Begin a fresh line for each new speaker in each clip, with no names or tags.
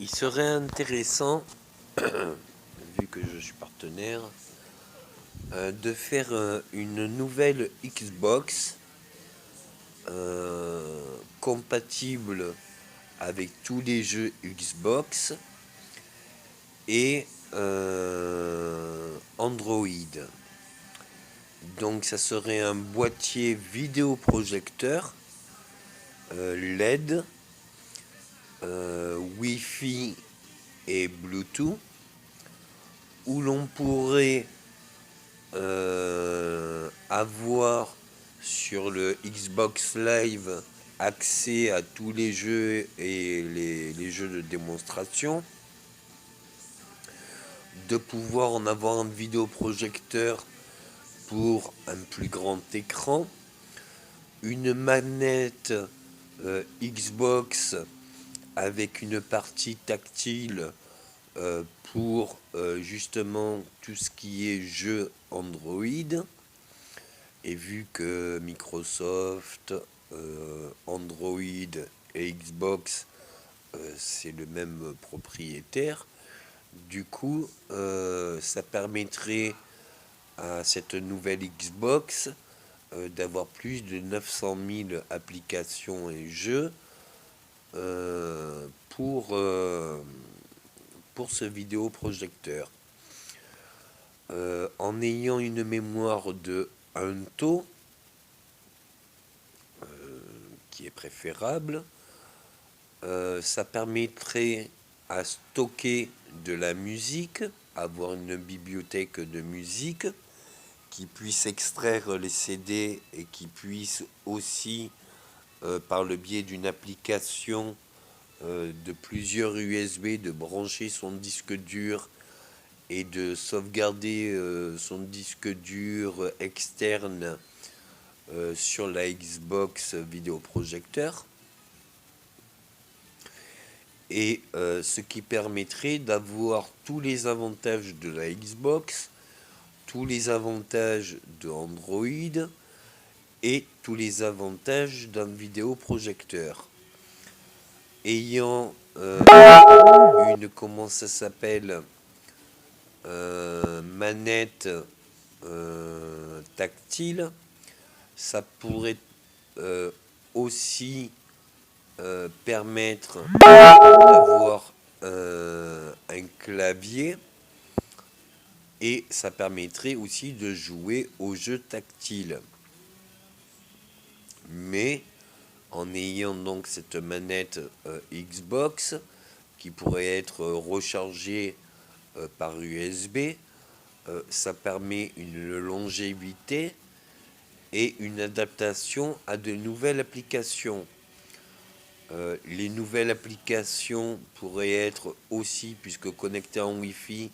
il serait intéressant, vu que je suis partenaire, de faire une nouvelle Xbox compatible avec tous les jeux Xbox et Android. Donc ça serait un boîtier vidéoprojecteur LED, Wi-Fi et Bluetooth, où l'on pourrait avoir sur le Xbox Live accès à tous les jeux et les jeux de démonstration, de pouvoir en avoir un vidéoprojecteur pour un plus grand écran, une manette Xbox avec une partie tactile pour justement tout ce qui est jeu Android. Et vu que Microsoft, Android et Xbox, c'est le même propriétaire, du coup, ça permettrait à cette nouvelle Xbox d'avoir plus de 900 000 applications et jeux pour ce vidéoprojecteur. En ayant une mémoire de 1 taux, qui est préférable, ça permettrait à stocker de la musique, avoir une bibliothèque de musique qui puisse extraire les CD et qui puisse aussi, par le biais d'une application de plusieurs USB, de brancher son disque dur et de sauvegarder son disque dur externe sur la Xbox vidéoprojecteur. Et ce qui permettrait d'avoir tous les avantages de la Xbox, tous les avantages de Android et tous les avantages d'un vidéoprojecteur. Ayant une, comment ça s'appelle, manette tactile, ça pourrait aussi permettre d'avoir un clavier, et ça permettrait aussi de jouer aux jeux tactiles. Mais en ayant donc cette manette Xbox qui pourrait être rechargée par USB, ça permet une longévité et une adaptation à de nouvelles applications. Les nouvelles applications pourraient être aussi, puisque connectées en Wi-Fi,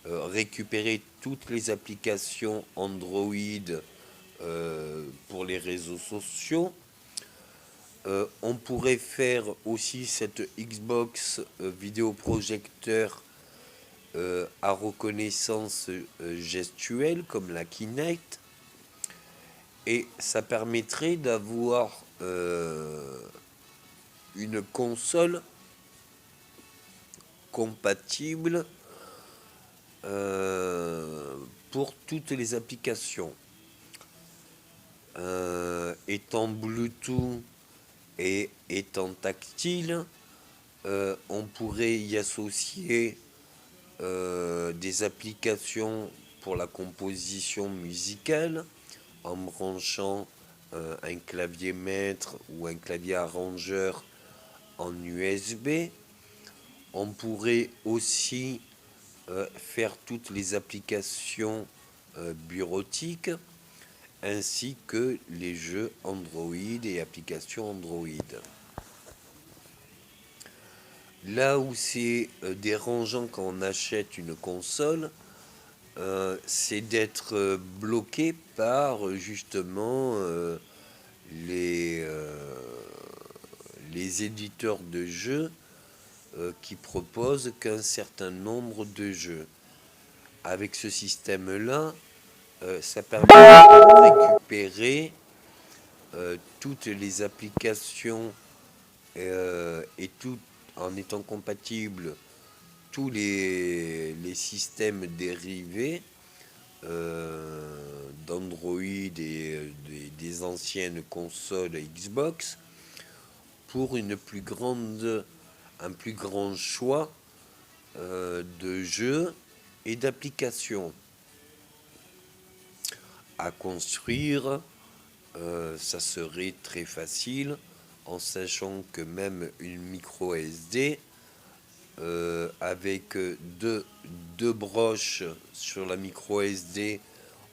récupérer toutes les applications Android pour les réseaux sociaux. On pourrait faire aussi cette Xbox vidéoprojecteur à reconnaissance gestuelle comme la Kinect, et ça permettrait d'avoir une console compatible pour toutes les applications. Étant Bluetooth et étant tactile, on pourrait y associer des applications pour la composition musicale en branchant un clavier maître ou un clavier arrangeur en USB. On pourrait aussi faire toutes les applications bureautiques ainsi que les jeux Android et applications Android. Là où c'est dérangeant quand on achète une console, c'est d'être bloqué par justement les éditeurs de jeux qui proposent qu'un certain nombre de jeux. Avec ce système-là, ça permet de récupérer toutes les applications et toutes en étant compatible tous les systèmes dérivés d'Android et des anciennes consoles Xbox pour un plus grand choix de jeux et d'applications à construire. Ça serait très facile en sachant que même une micro SD avec deux broches sur la micro SD,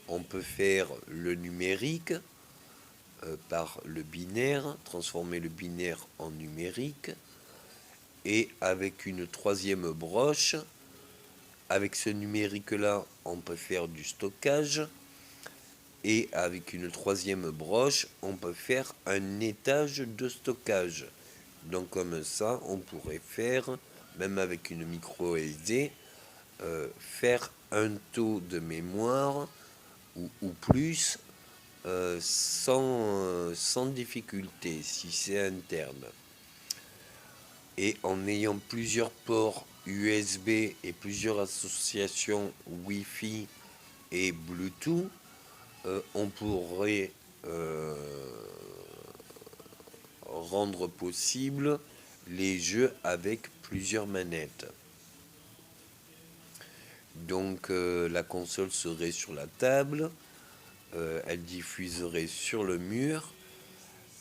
on peut faire le numérique par le binaire, transformer le binaire en numérique, et avec une troisième broche, avec ce numérique-là, on peut faire du stockage, et avec une troisième broche, on peut faire un étage de stockage. Donc comme ça, on pourrait faire, même avec une micro SD, faire un taux de mémoire ou plus sans difficulté si c'est interne. Et en ayant plusieurs ports USB et plusieurs associations Wi-Fi et Bluetooth, on pourrait rendre possible les jeux avec plusieurs manettes. Donc la console serait sur la table, elle diffuserait sur le mur,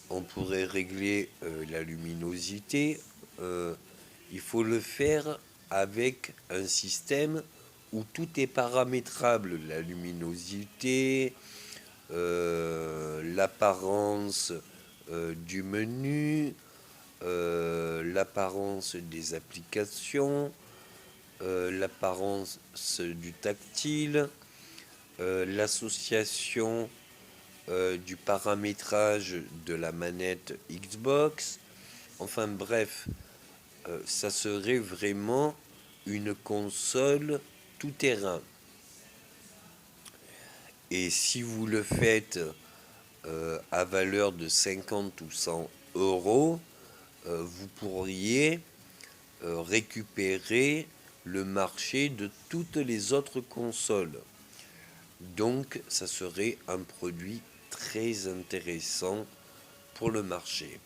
on pourrait régler la luminosité. Il faut le faire avec un système où tout est paramétrable, la luminosité, l'apparence du menu, l'apparence des applications, l'apparence du tactile, l'association du paramétrage de la manette Xbox. Enfin bref, ça serait vraiment une console tout-terrain. Et si vous le faites à valeur de 50 ou 100 euros, vous pourriez récupérer le marché de toutes les autres consoles. Donc ça serait un produit très intéressant pour le marché.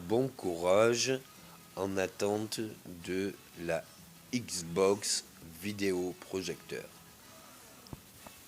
Bon courage en attente de la Xbox vidéo projecteur.